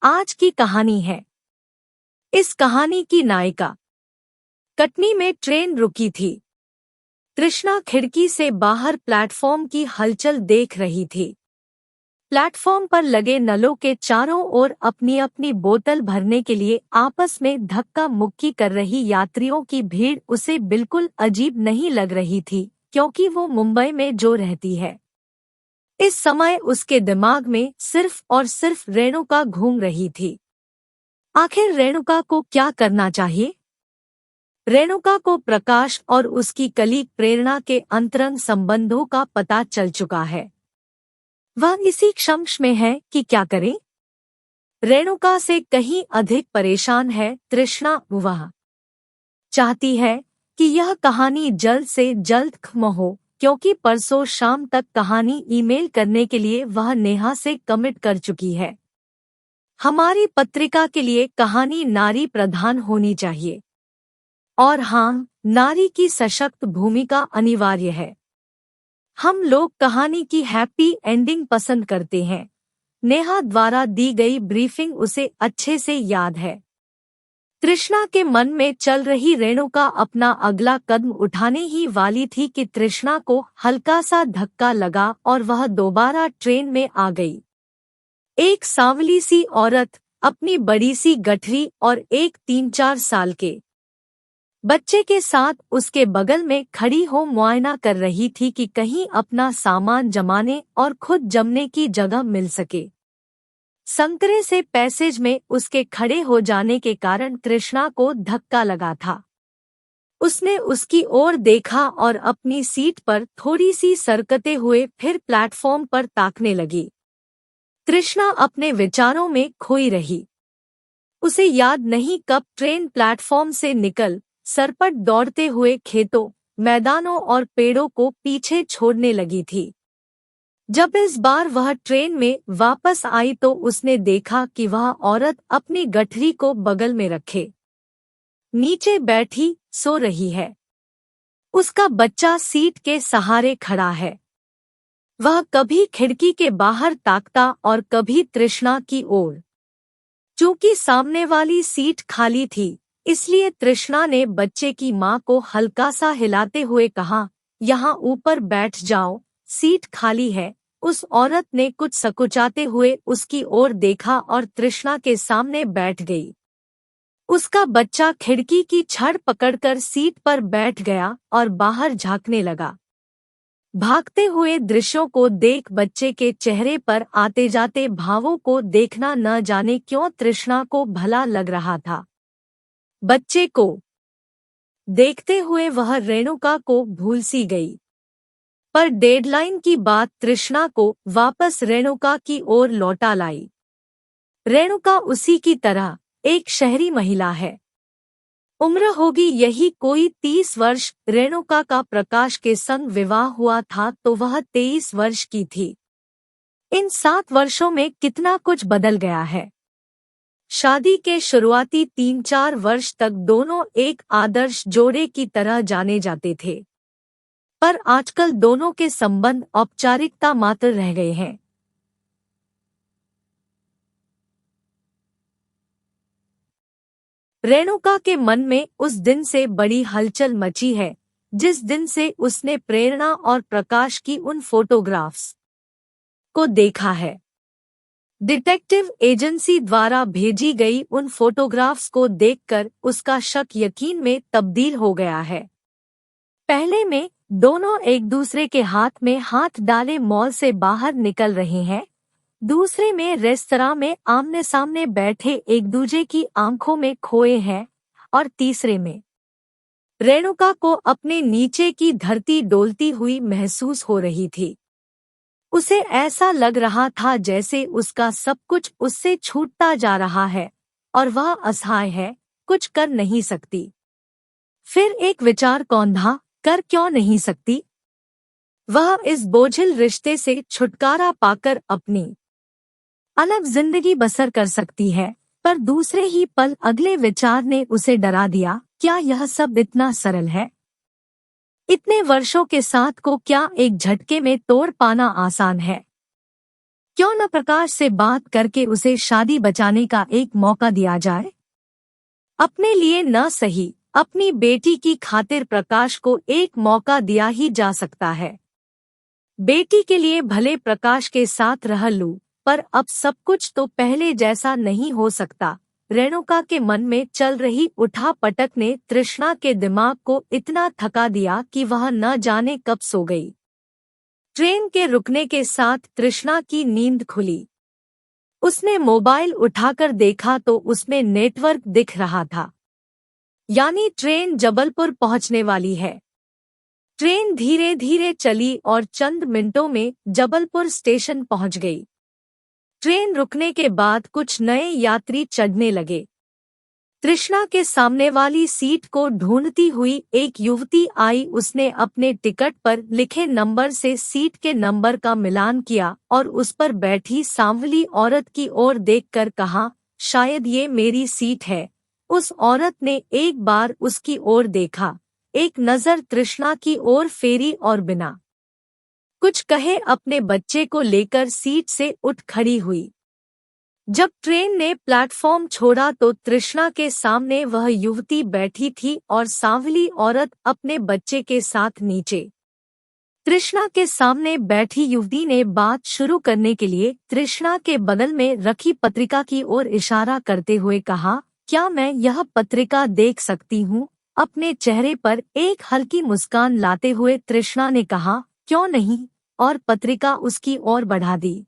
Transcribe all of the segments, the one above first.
आज की कहानी है। इस कहानी की नायिका। कटनी में ट्रेन रुकी थी। तृष्णा खिड़की से बाहर प्लेटफॉर्म की हलचल देख रही थी। प्लेटफॉर्म पर लगे नलों के चारों ओर अपनी अपनी बोतल भरने के लिए आपस में धक्का मुक्की कर रही यात्रियों की भीड़ उसे बिल्कुल अजीब नहीं लग रही थी, क्योंकि वो मुंबई में जो रहती है। इस समय उसके दिमाग में सिर्फ और सिर्फ रेणुका घूम रही थी। आखिर रेणुका को क्या करना चाहिए? रेणुका को प्रकाश और उसकी कलीग प्रेरणा के अंतरंग संबंधों का पता चल चुका है। वह इसी क्षमश में है कि क्या करे। रेणुका से कहीं अधिक परेशान है तृष्णा। वह चाहती है कि यह कहानी जल्द से जल्द खत्म हो, क्योंकि परसों शाम तक कहानी ईमेल करने के लिए वह नेहा से कमिट कर चुकी है। हमारी पत्रिका के लिए कहानी नारी प्रधान होनी चाहिए। और हाँ, नारी की सशक्त भूमिका अनिवार्य है। हम लोग कहानी की हैप्पी एंडिंग पसंद करते हैं। नेहा द्वारा दी गई ब्रीफिंग उसे अच्छे से याद है। तृष्णा के मन में चल रही रेणुका अपना अगला कदम उठाने ही वाली थी कि तृष्णा को हल्का सा धक्का लगा और वह दोबारा ट्रेन में आ गई। एक सांवली सी औरत अपनी बड़ी सी गठरी और एक 3-4 साल के बच्चे के साथ उसके बगल में खड़ी हो मुआयना कर रही थी कि कहीं अपना सामान जमाने और खुद जमने की जगह मिल सके। संतरे से पैसेज में उसके खड़े हो जाने के कारण तृष्णा को धक्का लगा था। उसने उसकी ओर देखा और अपनी सीट पर थोड़ी सी सरकते हुए फिर प्लेटफॉर्म पर ताकने लगी। तृष्णा अपने विचारों में खोई रही। उसे याद नहीं कब ट्रेन प्लेटफॉर्म से निकल सरपट दौड़ते हुए खेतों, मैदानों और पेड़ों को पीछे छोड़ने लगी थी। जब इस बार वह ट्रेन में वापस आई तो उसने देखा कि वह औरत अपनी गठरी को बगल में रखे नीचे बैठी सो रही है। उसका बच्चा सीट के सहारे खड़ा है। वह कभी खिड़की के बाहर ताकता और कभी तृष्णा की ओर। चूंकि सामने वाली सीट खाली थी, इसलिए तृष्णा ने बच्चे की मां को हल्का सा हिलाते हुए कहा, यहाँ ऊपर बैठ जाओ, सीट खाली है। उस औरत ने कुछ सकुचाते हुए उसकी ओर देखा और तृष्णा के सामने बैठ गई। उसका बच्चा खिड़की की छड़ पकड़कर सीट पर बैठ गया और बाहर झांकने लगा। भागते हुए दृश्यों को देख बच्चे के चेहरे पर आते जाते भावों को देखना न जाने क्यों तृष्णा को भला लग रहा था। बच्चे को देखते हुए वह रेणुका को भूल सी गई। पर डेडलाइन की बात तृष्णा को वापस रेणुका की ओर लौटा लाई। रेणुका उसी की तरह एक शहरी महिला है। उम्र होगी यही कोई 30 वर्ष। रेणुका का प्रकाश के संग विवाह हुआ था तो वह 23 वर्ष की थी। इन 7 वर्षों में कितना कुछ बदल गया है। शादी के शुरुआती 3-4 वर्ष तक दोनों एक आदर्श जोड़े की तरह जाने जाते थे, पर आजकल दोनों के संबंध औपचारिकता मात्र रह गए हैं। रेणुका के मन में उस दिन से बड़ी हलचल मची है जिस दिन से उसने प्रेरणा और प्रकाश की उन फोटोग्राफ्स को देखा है। डिटेक्टिव एजेंसी द्वारा भेजी गई उन फोटोग्राफ्स को देखकर उसका शक यकीन में तब्दील हो गया है। पहले में दोनों एक दूसरे के हाथ में हाथ डाले मॉल से बाहर निकल रहे हैं, दूसरे में रेस्तरां में आमने सामने बैठे एक दूसरे की आंखों में खोए हैं, और तीसरे में रेणुका को अपने नीचे की धरती डोलती हुई महसूस हो रही थी। उसे ऐसा लग रहा था जैसे उसका सब कुछ उससे छूटता जा रहा है और वह असहाय है, कुछ कर नहीं सकती। फिर एक विचार कौंधा, कर क्यों नहीं सकती? वह इस बोझिल रिश्ते से छुटकारा पाकर अपनी अलग जिंदगी बसर कर सकती है। पर दूसरे ही पल अगले विचार ने उसे डरा दिया। क्या यह सब इतना सरल है? इतने वर्षों के साथ को क्या एक झटके में तोड़ पाना आसान है? क्यों न प्रकाश से बात करके उसे शादी बचाने का एक मौका दिया जाए? अपने लिए न सही, अपनी बेटी की खातिर प्रकाश को एक मौका दिया ही जा सकता है। बेटी के लिए भले प्रकाश के साथ रह लूं, पर अब सब कुछ तो पहले जैसा नहीं हो सकता। रेणुका के मन में चल रही उठापटक ने तृष्णा के दिमाग को इतना थका दिया कि वह न जाने कब सो गई। ट्रेन के रुकने के साथ तृष्णा की नींद खुली। उसने मोबाइल उठाकर देखा तो उसमें नेटवर्क दिख रहा था, यानी ट्रेन जबलपुर पहुंचने वाली है। ट्रेन धीरे धीरे चली और चंद मिनटों में जबलपुर स्टेशन पहुंच गई। ट्रेन रुकने के बाद कुछ नए यात्री चढ़ने लगे। तृष्णा के सामने वाली सीट को ढूंढती हुई एक युवती आई। उसने अपने टिकट पर लिखे नंबर से सीट के नंबर का मिलान किया और उस पर बैठी सांवली औरत की ओर देखकर कहा, शायद ये मेरी सीट है। उस औरत ने एक बार उसकी ओर देखा, एक नजर तृष्णा की ओर फेरी और बिना कुछ कहे अपने बच्चे को लेकर सीट से उठ खड़ी हुई। जब ट्रेन ने प्लेटफॉर्म छोड़ा तो तृष्णा के सामने वह युवती बैठी थी और सांवली औरत अपने बच्चे के साथ नीचे। तृष्णा के सामने बैठी युवती ने बात शुरू करने के लिए तृष्णा के बगल में रखी पत्रिका की ओर इशारा करते हुए कहा, क्या मैं यह पत्रिका देख सकती हूँ? अपने चेहरे पर एक हल्की मुस्कान लाते हुए तृष्णा ने कहा, क्यों नहीं, और पत्रिका उसकी ओर बढ़ा दी।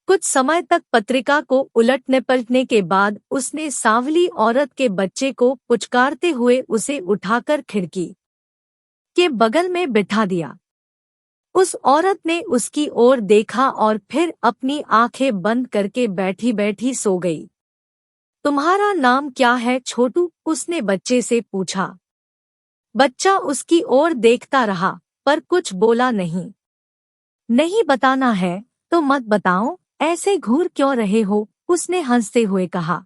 कुछ समय तक पत्रिका को उलटने पलटने के बाद उसने सांवली औरत के बच्चे को पुचकारते हुए उसे उठाकर खिड़की के बगल में बिठा दिया। उस औरत ने उसकी ओर देखा और फिर अपनी आंखें बंद करके बैठी बैठी सो गई। तुम्हारा नाम क्या है छोटू? उसने बच्चे से पूछा। बच्चा उसकी ओर देखता रहा पर कुछ बोला नहीं। नहीं बताना है तो मत बताओ, ऐसे घूर क्यों रहे हो? उसने हंसते हुए कहा।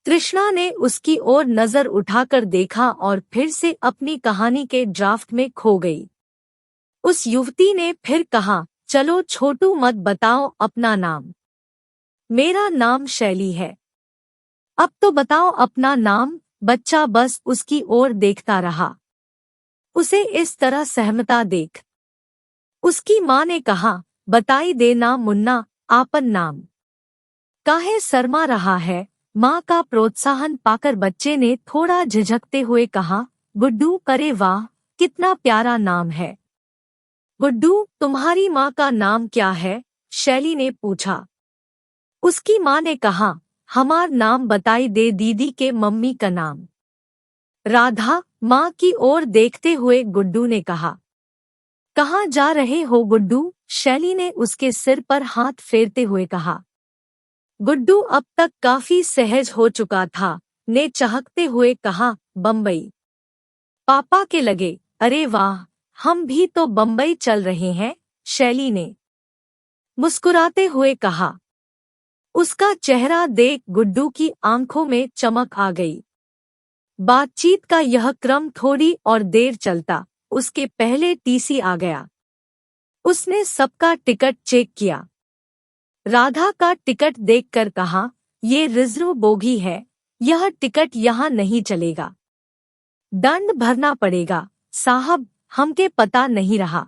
तृष्णा ने उसकी ओर नजर उठाकर देखा और फिर से अपनी कहानी के ड्राफ्ट में खो गई। उस युवती ने फिर कहा, चलो छोटू मत बताओ अपना नाम। मेरा नाम शैली है। अब तो बताओ अपना नाम। बच्चा बस उसकी ओर देखता रहा। उसे इस तरह सहमता देख उसकी माँ ने कहा, बताई देना मुन्ना आपन नाम। काहे शर्मा रहा है? माँ का प्रोत्साहन पाकर बच्चे ने थोड़ा झिझकते हुए कहा, गुड्डू। करे वाह, कितना प्यारा नाम है। गुड्डू, तुम्हारी माँ का नाम क्या है? शैली ने पूछा। उसकी माँ ने कहा, हमार नाम बताई दे दीदी के मम्मी का नाम राधा। माँ की ओर देखते हुए गुड्डू ने कहा। कहाँ जा रहे हो गुड्डू? शैली ने उसके सिर पर हाथ फेरते हुए कहा। गुड्डू अब तक काफी सहज हो चुका था, ने चहकते हुए कहा, बम्बई। पापा के लगे, अरे वाह, हम भी तो बम्बई चल रहे हैं। शैली ने मुस्कुराते हुए कहा। उसका चेहरा देख गुड्डू की आंखों में चमक आ गई। बातचीत का यह क्रम थोड़ी और देर चलता, उसके पहले टीसी आ गया। उसने सबका टिकट चेक किया। राधा का टिकट देखकर कहा, ये रिजर्व बोगी है, यह टिकट यहाँ नहीं चलेगा। दंड भरना पड़ेगा। साहब, हमके पता नहीं रहा,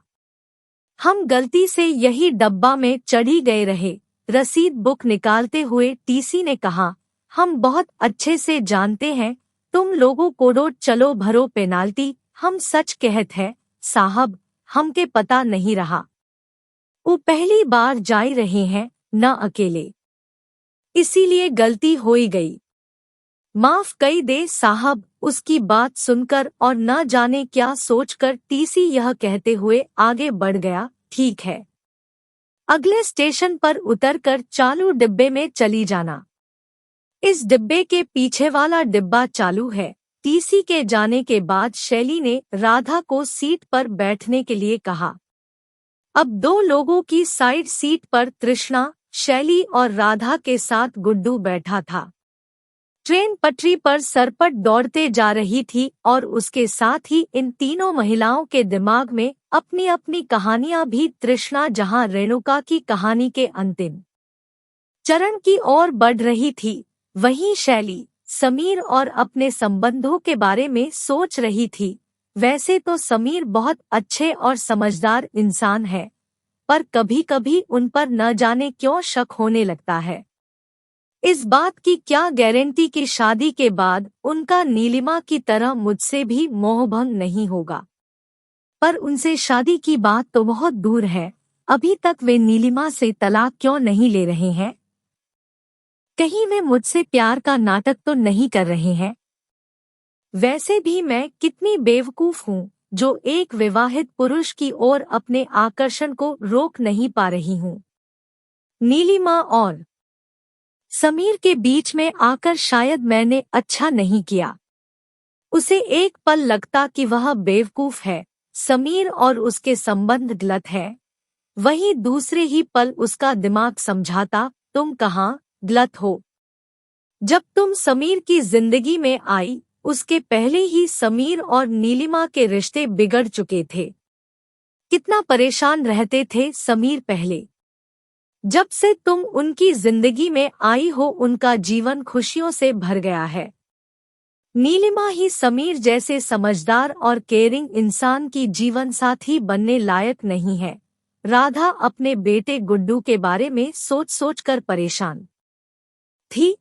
हम गलती से यही डब्बा में चढ़ी गए रहे। रसीद बुक निकालते हुए टीसी ने कहा, हम बहुत अच्छे से जानते हैं तुम लोगों को रोड चलो भरो पेनाल्टी। हम सच कहत है साहब, हमके पता नहीं रहा। वो पहली बार जा रहे हैं न अकेले, इसीलिए गलती हो ही गई। माफ कई दे साहब। उसकी बात सुनकर और न जाने क्या सोचकर टीसी यह कहते हुए आगे बढ़ गया, ठीक है, अगले स्टेशन पर उतरकर चालू डिब्बे में चली जाना। इस डिब्बे के पीछे वाला डिब्बा चालू है। टीसी के जाने के बाद शैली ने राधा को सीट पर बैठने के लिए कहा। अब दो लोगों की साइड सीट पर तृष्णा, शैली और राधा के साथ गुड्डू बैठा था। ट्रेन पटरी पर सरपट दौड़ते जा रही थी और उसके साथ ही इन तीनों महिलाओं के दिमाग में अपनी अपनी कहानियां भी। तृष्णा जहां रेणुका की कहानी के अंतिम चरण की ओर बढ़ रही थी, वहीं शैली समीर और अपने संबंधों के बारे में सोच रही थी। वैसे तो समीर बहुत अच्छे और समझदार इंसान है, पर कभी कभी उन पर न जाने क्यों शक होने लगता है। इस बात की क्या गारंटी कि शादी के बाद उनका नीलिमा की तरह मुझसे भी मोहभंग नहीं होगा। पर उनसे शादी की बात तो बहुत दूर है, अभी तक वे नीलिमा से तलाक क्यों नहीं ले रहे हैं? कहीं वे मुझसे प्यार का नाटक तो नहीं कर रहे हैं? वैसे भी मैं कितनी बेवकूफ हूँ जो एक विवाहित पुरुष की ओर अपने आकर्षण को रोक नहीं पा रही हूँ। नीलिमा और समीर के बीच में आकर शायद मैंने अच्छा नहीं किया। उसे एक पल लगता कि वह बेवकूफ है, समीर और उसके संबंध गलत है, वहीं दूसरे ही पल उसका दिमाग समझाता तुम कहाँ गलत हो। जब तुम समीर की जिंदगी में आई, उसके पहले ही समीर और नीलिमा के रिश्ते बिगड़ चुके थे। कितना परेशान रहते थे समीर पहले। जब से तुम उनकी जिंदगी में आई हो, उनका जीवन खुशियों से भर गया है। नीलिमा ही समीर जैसे समझदार और केयरिंग इंसान की जीवन साथी बनने लायक नहीं है। राधा अपने बेटे गुड्डू के बारे में सोच सोच कर परेशान थी।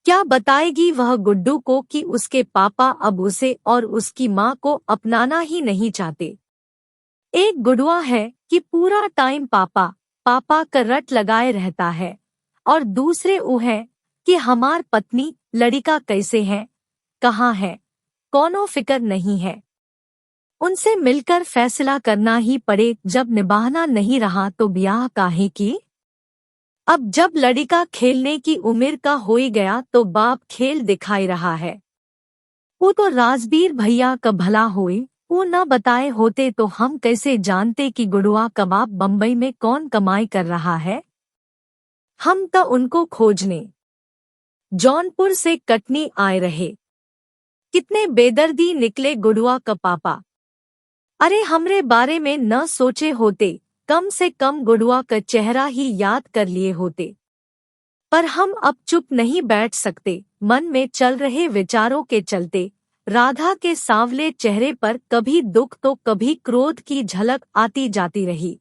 क्या बताएगी वह गुड्डू को कि उसके पापा अब उसे और उसकी माँ को अपनाना ही नहीं चाहते। एक गुडुआ है कि पूरा टाइम पापा पापा का रट लगाए रहता है, और दूसरे ऊ है कि हमार पत्नी लड़का कैसे है, कहाँ है, कौनो फिक्र नहीं है। उनसे मिलकर फैसला करना ही पड़े, जब निभाना नहीं रहा तो ब्याह काहे की। अब जब लड़का खेलने की उम्र का हो ही गया तो बाप खेल दिखाई रहा है। वो तो राजबीर भैया का भला होए, वो न बताए होते तो हम कैसे जानते कि गुड़ुआ कबाब बम्बई में कौन कमाई कर रहा है। हम तो उनको खोजने जौनपुर से कटनी आए रहे। कितने बेदर्दी निकले गुड़ुआ का पापा। अरे हमरे बारे में न सोचे होते, कम से कम गुड़ुआ का चेहरा ही याद कर लिए होते। पर हम अब चुप नहीं बैठ सकते। मन में चल रहे विचारों के चलते राधा के सांवले चेहरे पर कभी दुख तो कभी क्रोध की झलक आती जाती रही।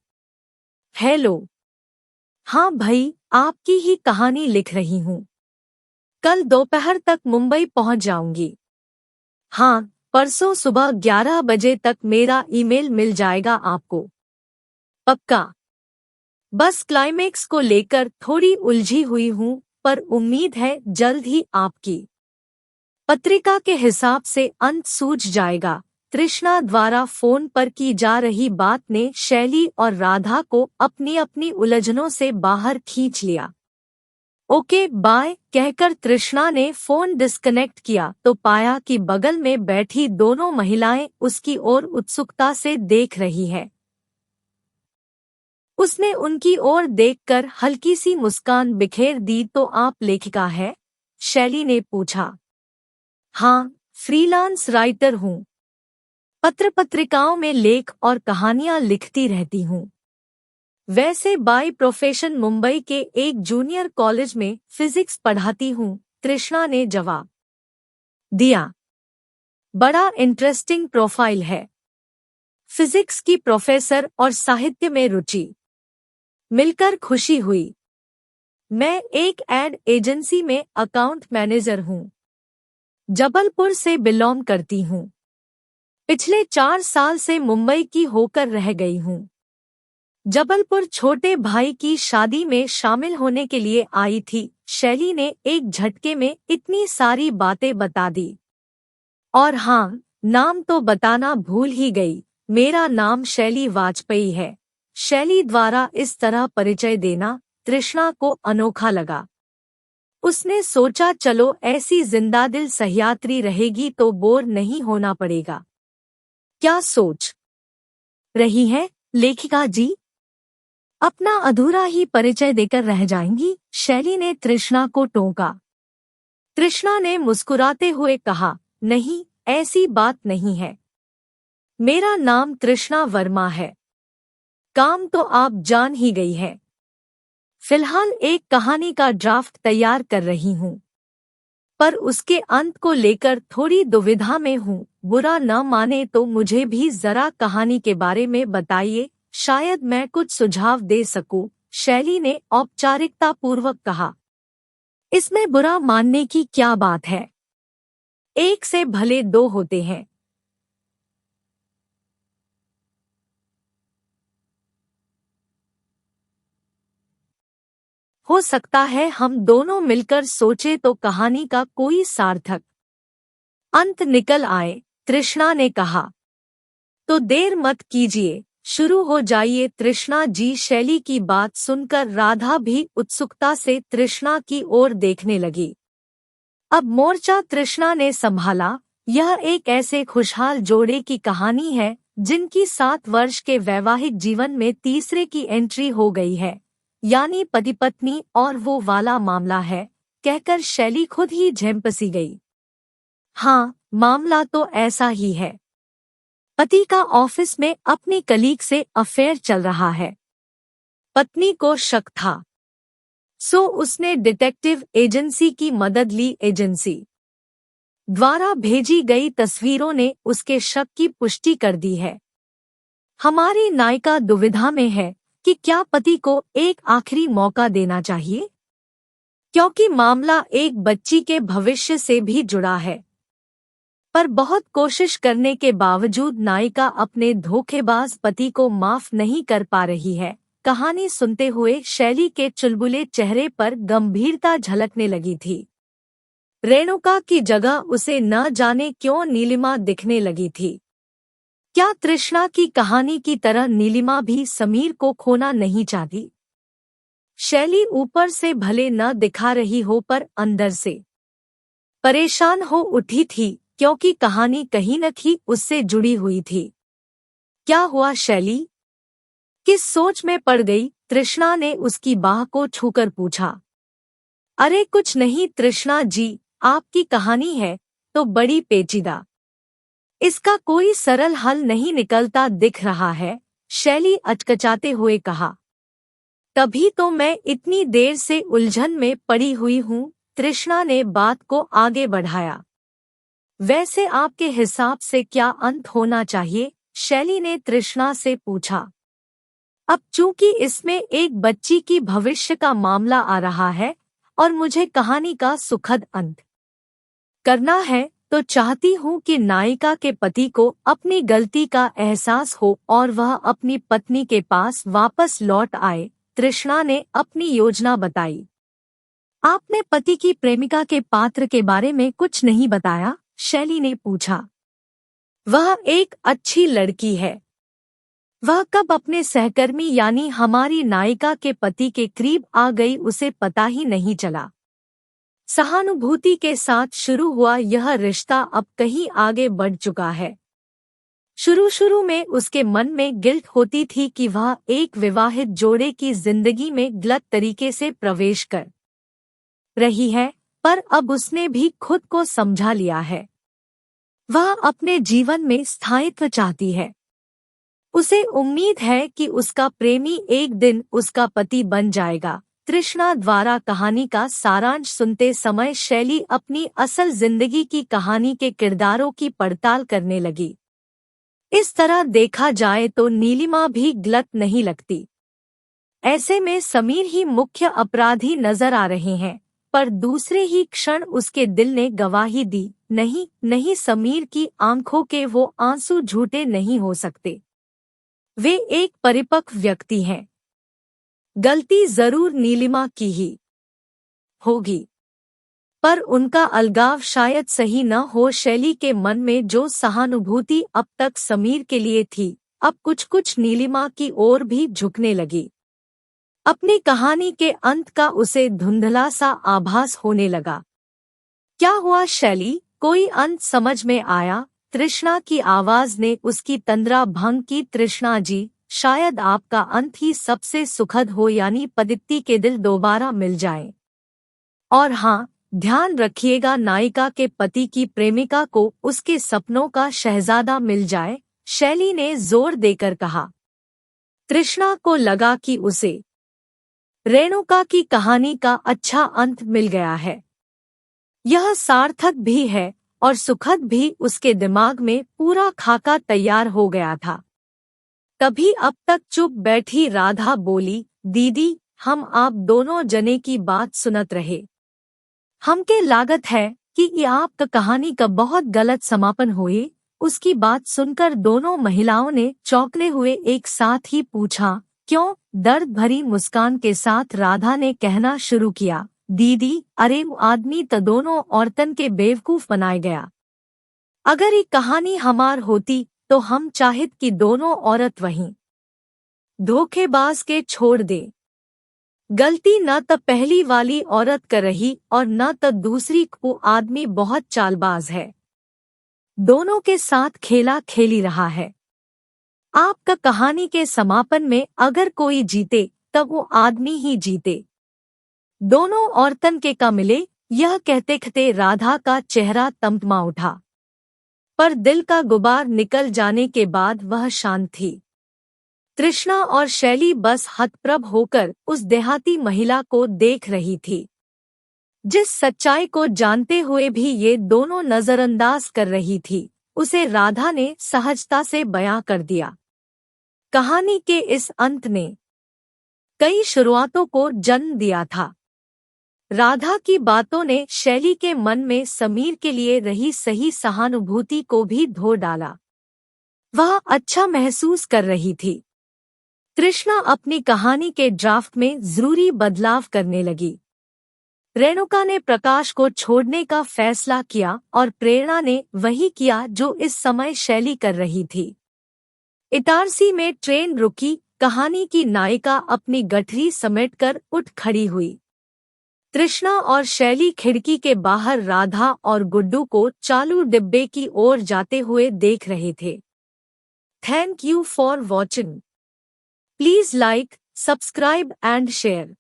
हेलो, हाँ भाई, आपकी ही कहानी लिख रही हूँ। कल दोपहर तक मुंबई पहुँच जाऊंगी। हाँ, परसों सुबह 11 बजे तक मेरा ईमेल मिल जाएगा आपको। पक्का। बस क्लाइमेक्स को लेकर थोड़ी उलझी हुई हूँ, पर उम्मीद है जल्द ही आपकी पत्रिका के हिसाब से अंत सूझ जाएगा। तृष्णा द्वारा फोन पर की जा रही बात ने शैली और राधा को अपनी अपनी उलझनों से बाहर खींच लिया। ओके बाय कहकर तृष्णा ने फोन डिस्कनेक्ट किया तो पाया कि बगल में बैठी दोनों महिलाएं उसकी ओर उत्सुकता से देख रही है। उसने उनकी ओर देखकर हल्की सी मुस्कान बिखेर दी। तो आप लेखिका है? शैली ने पूछा। हाँ, फ्रीलांस राइटर हूँ। पत्र पत्रिकाओं में लेख और कहानियां लिखती रहती हूँ। वैसे बाय प्रोफेशन मुंबई के एक जूनियर कॉलेज में फिजिक्स पढ़ाती हूँ, तृष्णा ने जवाब दिया। बड़ा इंटरेस्टिंग प्रोफाइल है। फिजिक्स की प्रोफेसर और साहित्य में रुचि। मिलकर खुशी हुई। मैं एक एड एजेंसी में अकाउंट मैनेजर हूँ। जबलपुर से बिलोंग करती हूँ। पिछले 4 साल से मुंबई की होकर रह गई हूँ। जबलपुर छोटे भाई की शादी में शामिल होने के लिए आई थी। शैली ने एक झटके में इतनी सारी बातें बता दी। और हाँ, नाम तो बताना भूल ही गई, मेरा नाम शैली वाजपेयी है। शैली द्वारा इस तरह परिचय देना तृष्णा को अनोखा लगा। उसने सोचा चलो ऐसी जिंदादिल सह्यात्री रहेगी तो बोर नहीं होना पड़ेगा। क्या सोच रही है लेखिका जी? अपना अधूरा ही परिचय देकर रह जाएंगी? शैली ने तृष्णा को टोका। तृष्णा ने मुस्कुराते हुए कहा, नहीं, ऐसी बात नहीं है। मेरा नाम तृष्णा वर्मा है। काम तो आप जान ही गई है। फिलहाल एक कहानी का ड्राफ्ट तैयार कर रही हूँ, पर उसके अंत को लेकर थोड़ी दुविधा में हूँ। बुरा न माने तो मुझे भी जरा कहानी के बारे में बताइए, शायद मैं कुछ सुझाव दे सकूं, शैली ने औपचारिकता पूर्वक कहा। इसमें बुरा मानने की क्या बात है? एक से भले दो होते हैं। हो सकता है हम दोनों मिलकर सोचे तो कहानी का कोई सार्थक अंत निकल आए, तृष्णा ने कहा। तो देर मत कीजिए, शुरू हो जाइए तृष्णा जी। शैली की बात सुनकर राधा भी उत्सुकता से तृष्णा की ओर देखने लगी। अब मोर्चा तृष्णा ने संभाला। यह एक ऐसे खुशहाल जोड़े की कहानी है जिनकी 7 वर्ष के वैवाहिक जीवन में तीसरे की एंट्री हो गई है, यानी पति पत्नी और वो वाला मामला है, कहकर शैली खुद ही झेंपसी गई। हाँ, मामला तो ऐसा ही है। पति का ऑफिस में अपनी कलीग से अफेयर चल रहा है। पत्नी को शक था, सो उसने डिटेक्टिव एजेंसी की मदद ली। एजेंसी द्वारा भेजी गई तस्वीरों ने उसके शक की पुष्टि कर दी है। हमारी नायिका दुविधा में है कि क्या पति को एक आखिरी मौका देना चाहिए, क्योंकि मामला एक बच्ची के भविष्य से भी जुड़ा है। पर बहुत कोशिश करने के बावजूद नायिका अपने धोखेबाज पति को माफ नहीं कर पा रही है। कहानी सुनते हुए शैली के चुलबुले चेहरे पर गंभीरता झलकने लगी थी। रेणुका की जगह उसे न जाने क्यों नीलिमा दिखने लगी थी। क्या तृष्णा की कहानी की तरह नीलिमा भी समीर को खोना नहीं चाहती? शैली ऊपर से भले न दिखा रही हो पर अंदर से परेशान हो उठी थी, क्योंकि कहानी कहीं न कहीं उससे जुड़ी हुई थी। क्या हुआ शैली? किस सोच में पड़ गई? तृष्णा ने उसकी बाह को छूकर पूछा। अरे कुछ नहीं तृष्णा जी, आपकी कहानी है तो बड़ी पेचीदा। इसका कोई सरल हल नहीं निकलता दिख रहा है, शैली अचकचाते हुए कहा। तभी तो मैं इतनी देर से उलझन में पड़ी हुई हूँ, तृष्णा ने बात को आगे बढ़ाया। वैसे आपके हिसाब से क्या अंत होना चाहिए? शैली ने तृष्णा से पूछा। अब चूंकि इसमें एक बच्ची की भविष्य का मामला आ रहा है और मुझे कहानी का सुखद अंत करना है, तो चाहती हूँ कि नायिका के पति को अपनी गलती का एहसास हो और वह अपनी पत्नी के पास वापस लौट आए। तृष्णा ने अपनी योजना बताई। आपने पति की प्रेमिका के पात्र के बारे में कुछ नहीं बताया? शैली ने पूछा। वह एक अच्छी लड़की है। वह कब अपने सहकर्मी यानी हमारी नायिका के पति के करीब आ गई उसे पता ही नहीं चला। सहानुभूति के साथ शुरू हुआ यह रिश्ता अब कहीं आगे बढ़ चुका है। शुरू में उसके मन में गिल्ट होती थी कि वह एक विवाहित जोड़े की जिंदगी में गलत तरीके से प्रवेश कर रही है, पर अब उसने भी खुद को समझा लिया है। वह अपने जीवन में स्थायित्व चाहती है। उसे उम्मीद है कि उसका प्रेमी एक दिन उसका पति बन जाएगा। तृष्णा द्वारा कहानी का सारांश सुनते समय शैली अपनी असल जिंदगी की कहानी के किरदारों की पड़ताल करने लगी। इस तरह देखा जाए तो नीलिमा भी गलत नहीं लगती। ऐसे में समीर ही मुख्य अपराधी नजर आ रहे हैं, पर दूसरे ही क्षण उसके दिल ने गवाही दी, नहीं, समीर की आंखों के वो आंसू झूठे नहीं हो सकते। वे एक परिपक्व व्यक्ति हैं। गलती जरूर नीलिमा की ही होगी, पर उनका अलगाव शायद सही न हो। शैली के मन में जो सहानुभूति अब तक समीर के लिए थी, अब कुछ नीलिमा की ओर भी झुकने लगी। अपनी कहानी के अंत का उसे धुंधला सा आभास होने लगा। क्या हुआ शैली? कोई अंत समझ में आया? तृष्णा की आवाज ने उसकी तंद्रा भंग की। तृष्णा जी, शायद आपका अंत ही सबसे सुखद हो, यानी पदित्ति के दिल दोबारा मिल जाएं। और हाँ, ध्यान रखिएगा नायिका के पति की प्रेमिका को उसके सपनों का शहजादा मिल जाए, शैली ने जोर देकर कहा। तृष्णा को लगा कि उसे रेणुका की कहानी का अच्छा अंत मिल गया है। यह सार्थक भी है और सुखद भी। उसके दिमाग में पूरा खाका तैयार हो गया था। तभी अब तक चुप बैठी राधा बोली, दीदी हम आप दोनों जने की बात सुनत रहे। हमके लागत है कि ये आपका कहानी का बहुत गलत समापन हुए। उसकी बात सुनकर दोनों महिलाओं ने चौंकने हुए एक साथ ही पूछा, क्यों? दर्द भरी मुस्कान के साथ राधा ने कहना शुरू किया, दीदी अरे वो आदमी तो दोनों औरतन के बेवकूफ बनाए गया। अगर ये कहानी हमार होती तो हम चाहत कि दोनों औरत वहीं धोखेबाज के छोड़ दे। गलती न तो पहली वाली औरत कर रही और न तो दूसरी। को आदमी बहुत चालबाज है, दोनों के साथ खेला खेली रहा है। आपका कहानी के समापन में अगर कोई जीते तब वो आदमी ही जीते। दोनों औरतन के का मिले। यह कहते कहते राधा का चेहरा तमतमा उठा, पर दिल का गुबार निकल जाने के बाद वह शांत थी। तृष्णा और शैली बस हतप्रभ होकर उस देहाती महिला को देख रही थी, जिस सच्चाई को जानते हुए भी ये दोनों नजरअंदाज कर रही थी। उसे राधा ने सहजता से बयां कर दिया। कहानी के इस अंत ने कई शुरुआतों को जन्म दिया था। राधा की बातों ने शैली के मन में समीर के लिए रही सही सहानुभूति को भी धो डाला। वह अच्छा महसूस कर रही थी। तृष्णा अपनी कहानी के ड्राफ्ट में जरूरी बदलाव करने लगी। रेणुका ने प्रकाश को छोड़ने का फैसला किया और प्रेरणा ने वही किया जो इस समय शैली कर रही थी। इटारसी में ट्रेन रुकी। कहानी की नायिका अपनी गठरी समेटकर उठ खड़ी हुई। तृष्णा और शैली खिड़की के बाहर राधा और गुड्डू को चालू डिब्बे की ओर जाते हुए देख रहे थे। Thank you for watching. Please like, subscribe and share.